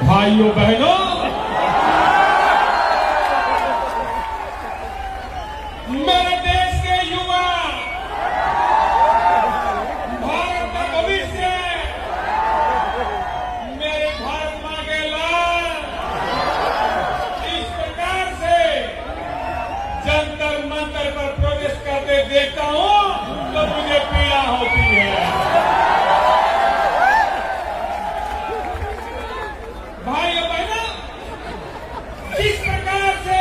भाइयों बहनों, मेरे देश के युवा, भारत का भविष्य, मेरे भारत मां के लाल, इस प्रकार से जंतर मंतर पर प्रोटेस्ट करते देखता हूं तो मुझे पीड़ा होती है। भाइयों बहनों, जिस प्रकार से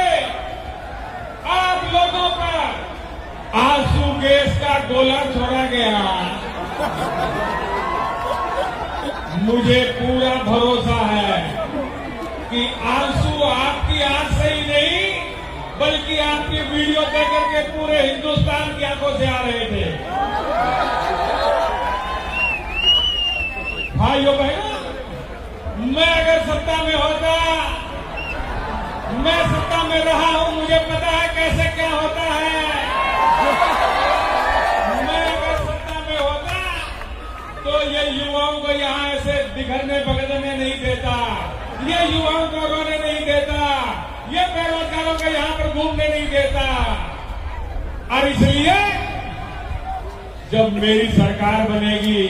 आप लोगों पर आंसू गैस का गोला छोड़ा गया, मुझे पूरा भरोसा है कि आंसू आपकी आंख से ही नहीं बल्कि आपकी वीडियो देखकर के पूरे हिंदुस्तान की आंखों से आ रहे थे। भाइयों बहनों, मैं अगर सत्ता में होता, मैं सत्ता में रहा हूं, मुझे पता है कैसे क्या होता है। मैं अगर सत्ता में होता तो ये युवाओं को यहां ऐसे बिखरने बगड़ने नहीं देता, ये युवाओं को रोने नहीं देता, ये बेरोजगारों को यहां पर घूमने नहीं देता। और इसलिए जब मेरी सरकार बनेगी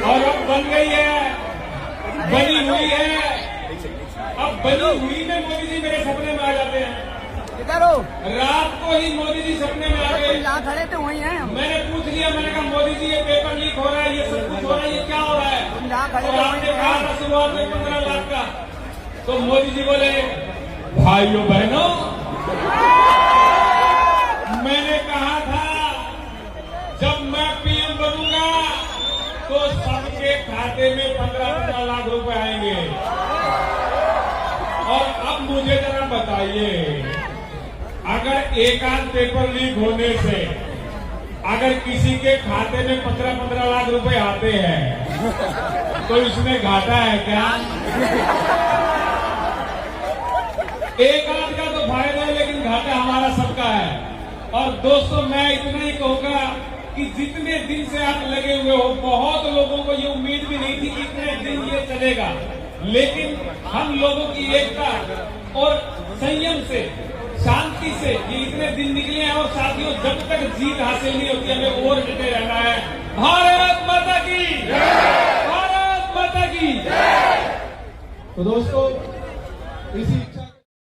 और अब बन गई है, बनी हुई है, अब बनी हुई में मोदी जी मेरे सपने में आ जाते हैं। रात को ही मोदी जी सपने में आ गए। खड़े तो वही हैं। मैंने पूछ लिया, मैंने कहा मोदी जी ये पेपर लीक हो रहा है, ये सब कुछ हो रहा है, ये क्या हो रहा है? और आपने कहा था शुरुआत में 15 लाख का, तो मोदी जी बोले भाइयों बहनों, मैंने कहा था जब मैं पीएम बनूंगा तो सबके खाते में 15-15 लाख रुपए आएंगे। और अब मुझे जरा बताइए, अगर एक आध पेपर लीक होने से अगर किसी के खाते में 15-15 लाख रुपए आते हैं तो इसमें घाटा है क्या? एक आध का तो फायदा है लेकिन घाटा हमारा सबका है। और दोस्तों, मैं इतना ही कहूंगा कि जितने दिन से आप लगे हुए हो, बहुत लोगों को ये उम्मीद भी नहीं थी कि इतने दिन ये चलेगा, लेकिन हम लोगों की एकता और संयम से, शांति से ये इतने दिन निकले हैं। और साथियों, जब तक जीत हासिल नहीं होती हमें और डटे रहना है। भारत माता की जय, भारत माता की जय। तो दोस्तों, इसी